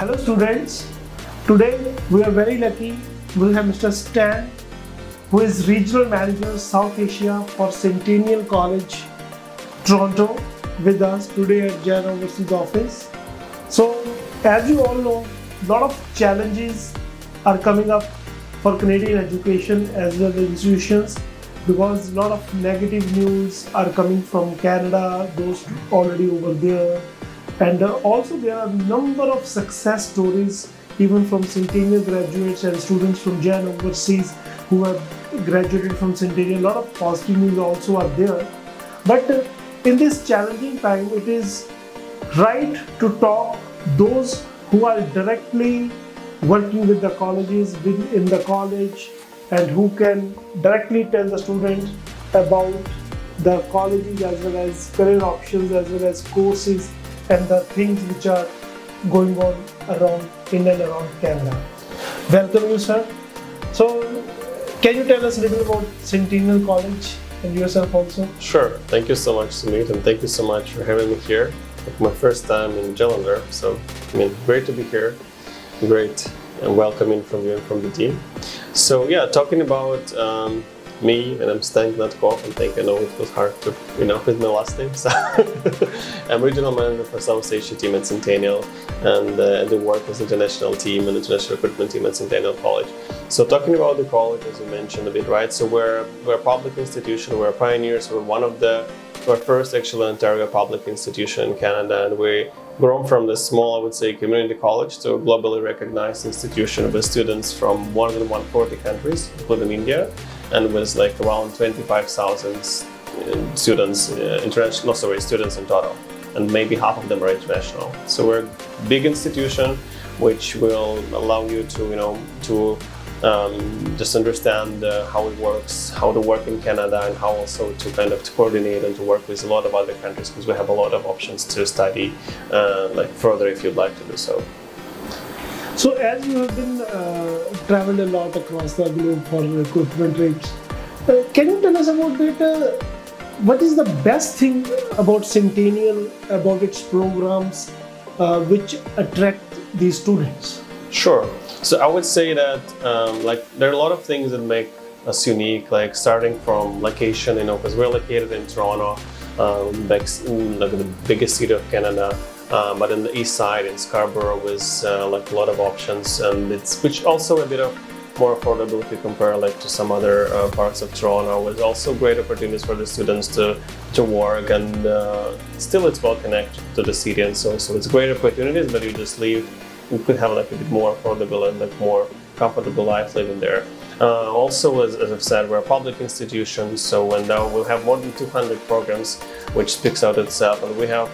Hello students, today we are very lucky we have Mr. Stan, who is Regional Manager South Asia for Centennial College, Toronto, with us today at Jain Overseas office. So as you all know, a lot of challenges are coming up for Canadian education as well as institutions, because a lot of negative news are coming from Canada, those already over there. And also there are a number of success stories even from Centennial graduates and students from Jain Overseas who have graduated from Centennial. A lot of positive news also are there. But in this challenging time, it is right to talk those who are directly working with the colleges, in the college, and who can directly tell the students about the colleges as well as career options as well as courses and the things which are going on around in and around Canada. Welcome you, sir. So, can you tell us a little about Centennial College and yourself also? Sure. Thank you so much, Sumit, and thank you so much for having me here. It's my first time in Jalandhar, so great to be here. Great and welcoming from you and from the team. So yeah, talking about me, and I'm Stan Gnatkov, and I know it was hard to with my last name. So I'm regional manager for South Asia team at Centennial, and I do work with international team and international recruitment team at Centennial College. So talking about the college, as you mentioned a bit, right? So we're a public institution, we're pioneers, we're first actually Ontario public institution in Canada, and we grown from the small, I would say, community college to a globally recognized institution with students from more than 140 countries, including India, and with like around 25,000 students, students in total, and maybe half of them are international. So we're a big institution, which will allow you to just understand how it works, how to work in Canada, and how also to kind of coordinate and to work with a lot of other countries, because we have a lot of options to study further if you'd like to do so. So as you have been traveled a lot across the globe for recruitment trips, can you tell us about that? What is the best thing about Centennial, about its programs, which attract these students? Sure. So I would say that there are a lot of things that make us unique, like starting from location, because we're located in Toronto, the biggest city of Canada, but in the east side in Scarborough with a lot of options, and which also a bit of more affordable if you compare to some other parts of Toronto, with also great opportunities for the students to work, and still it's well connected to the city, and so it's great opportunities, but you just leave. You could have a bit more affordable and more comfortable life living there. Also, as I've said, we're a public institution, so now we'll have more than 200 programs, which speaks out itself, and we have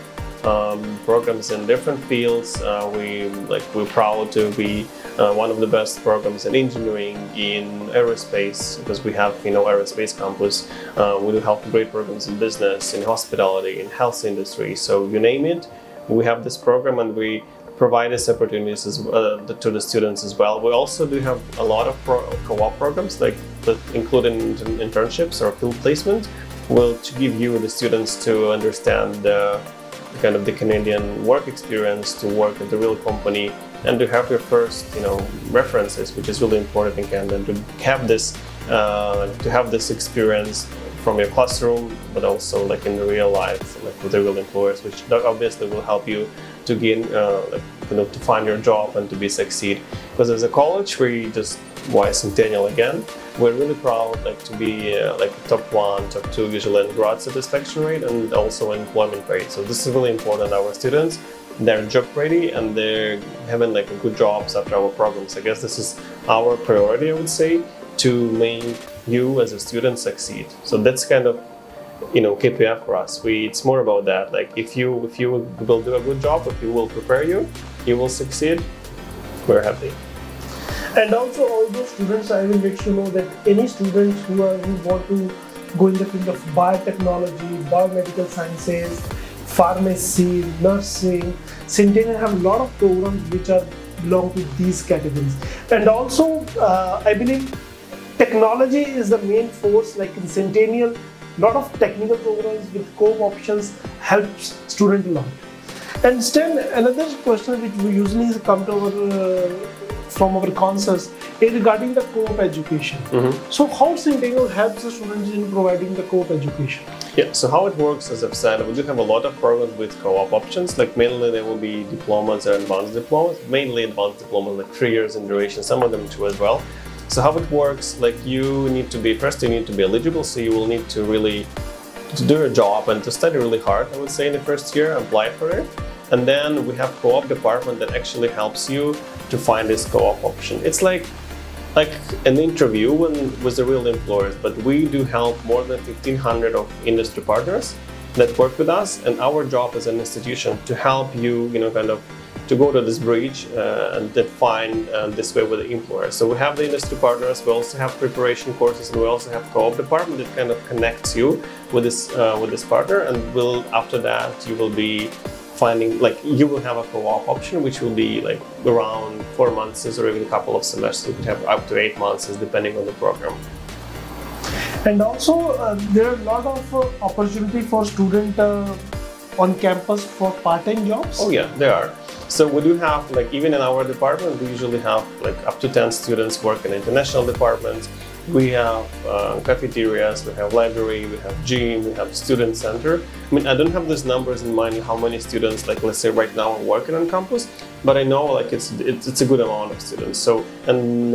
programs in different fields. We're proud to be one of the best programs in engineering, in aerospace, because we have aerospace campus. We do have great programs in business, in hospitality, in health industry. So you name it, we have this program, and we provide these opportunities to the students as well. We also do have a lot of co-op programs, including internships or field placement, to give you, the students, to understand the Canadian work experience, to work at the real company, and to have your first references, which is really important in Canada, and to have this experience from your classroom, but also in the real life, with the real employers, which obviously will help you to gain, to find your job and to succeed. Because as a college, why Centennial again? We're really proud to be top 1, top 2 usually in grad satisfaction rate, and also employment rate. So this is really important. Our students, they're job ready, and they're having good jobs after our programs. I guess this is our priority, I would say, to make you as a student succeed. So that's KPI for us. It's more about that. If you will do a good job, if you will prepare you will succeed. We're happy. And also, all those students, I will let you know that any students who want to go in the field of biotechnology, biomedical sciences, pharmacy, nursing, Centennial have a lot of programs which belong to these categories. And also, I believe technology is the main force. In Centennial, a lot of technical programs with co-op options helps students a lot. And Stan, another question which we usually come to from our concerts is regarding the co-op education. So how Centennial helps the students in providing the co-op education? Yeah, so how it works, as I've said, we do have a lot of programs with co-op options. Like mainly there will be diplomas and advanced diplomas, mainly advanced diplomas, like 3 years in duration, some of them 2 as well. So how it works, like you need to be eligible, so you will need to really to do your job and to study really hard, I would say, in the first year, apply for it. And then we have co-op department that actually helps you to find this co-op option. It's like an interview with the real employers, but we do help more than 1,500 of industry partners that work with us, and our job as an institution to help you, kind of to go to this bridge and then find this way with the employer. So we have the industry partners, we also have preparation courses, and we also have co-op department that kind of connects you with this partner, and after that you will be finding, like, you will have a co-op option, which will be like around 4 months or even a couple of semesters. You could have up to 8 months, depending on the program. And also there are a lot of opportunity for student on campus for part-time jobs. Oh yeah, there are. So we do have, like, even in our department, we usually have like up to 10 students work in international departments. We have cafeterias, we have library, we have gym, we have student center. I mean, I don't have these numbers in mind, how many students, like, let's say right now are working on campus, but I know, like, it's a good amount of students. So, and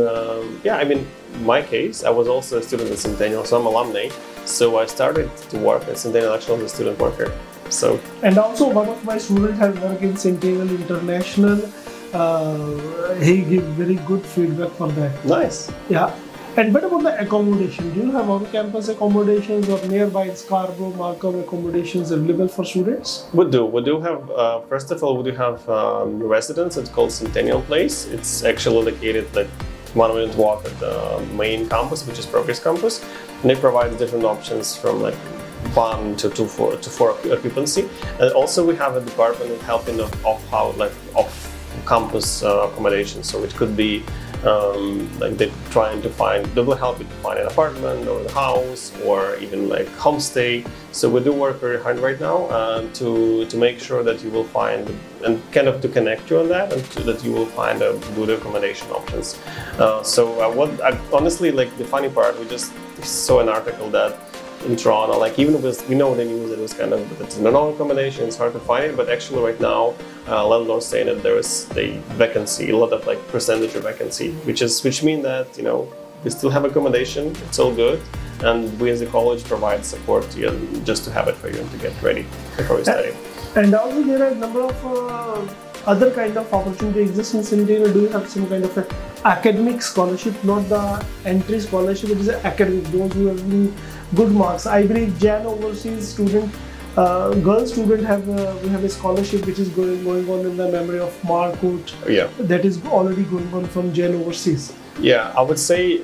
yeah, I mean, in my case, I was also a student at Centennial, so I'm alumni. So I started to work at Centennial actually as a student worker. So, and also one of my students has worked in Centennial International. He gave very good feedback for that. Nice. Yeah. And what about the accommodation? Do you have on-campus accommodations or nearby in Scarborough, Markham accommodations available for students? We do. We do have, first of all, we do have residence. It's called Centennial Place. It's actually located like 1 minute walk at the main campus, which is Progress Campus. And they provide different options from like 1 to 4 occupancy. And also we have a department of helping off campus accommodation. So it could be like they will help you to find an apartment or a house or even like homestay. So we do work very hard right now to make sure that you will find and kind of to connect you on that, and that you will find a good accommodation options. Honestly, like, the funny part, we just saw an article that in Toronto, like, even with, we know the news, it was kind of, it's no accommodation, it's hard to find it, but actually right now landlords saying that there is a vacancy, a lot of like percentage of vacancy, which means that, we still have accommodation, it's all good, and we as a college provide support to you just to have it for you and to get ready before you study. And also there are a number of other kind of opportunity exists in Centennial. Do you have some kind of academic scholarship, not the entry scholarship, it is academic, those who have good marks? I believe Jain Overseas student, girl student we have a scholarship which is going on in the memory of Markut. Yeah. That is already going on from Jain Overseas. Yeah, I would say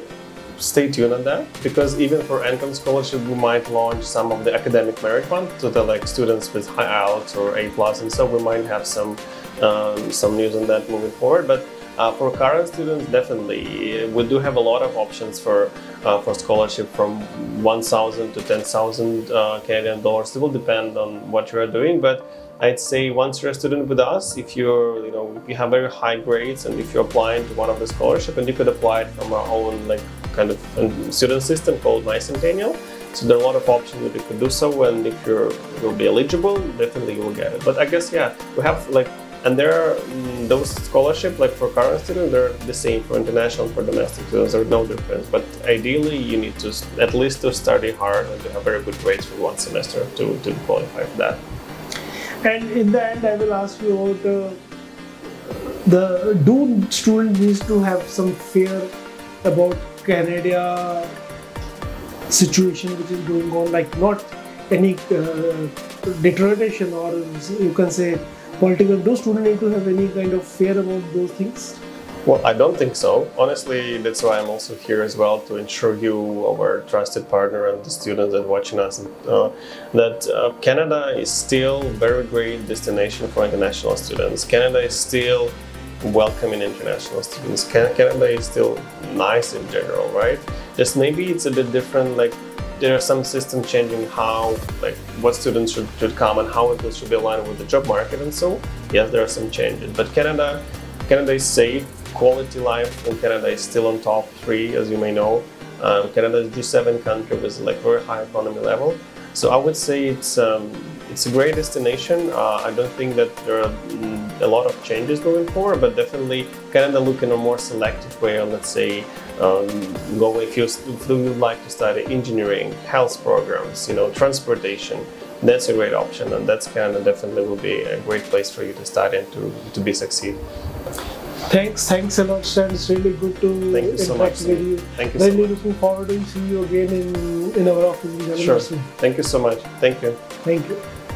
stay tuned on that, because even for income scholarship, we might launch some of the academic merit fund to the like students with high IELTS or A+, and so we might have some news on that moving forward. But for current students, definitely, we do have a lot of options for scholarship from 1,000 to 10,000 Canadian dollars. It will depend on what you are doing, but I'd say once you're a student with us, if you're, if you have very high grades and if you're applying to one of the scholarship, and you could apply it from our own like kind of student system called My Centennial. So there are a lot of options that you could do so, and if you'll be eligible, definitely you will get it. But I guess, yeah, we have like, and there are those scholarships, like for current students, they're the same for international and for domestic students. There's no difference. But ideally, you need to at least to study hard and to have very good grades for one semester to qualify for that. And in the end, I will ask you about do students need to have some fear about Canada situation which is going on, like not any deterioration, or you can say political? Do students need to have any kind of fear about those things? Well, I don't think so. Honestly, that's why I'm also here as well, to ensure you, our trusted partner, and the students that are watching us, that Canada is still a very great destination for international students. Canada is still welcoming international students. Canada is still nice in general, right? Just maybe it's a bit different, like there are some system changing how, like, what students should come and how it should be aligned with the job market, and so yes, there are some changes. But Canada is safe. Quality life in Canada is still on top 3, as you may know. Canada is G7 country with like very high economy level. So I would say it's a great destination. I don't think that there are a lot of changes going forward, but definitely Canada look in a more selective way. Let's say if you would like to study engineering, health programs, transportation. That's a great option, and that's Canada definitely will be a great place for you to study and to be succeed. Thanks a lot, Stan. It's really good to interact with you. Thank you so much. Really looking forward to see you again in our office in Jalandhar. Sure. Thank you so much. Thank you. Thank you.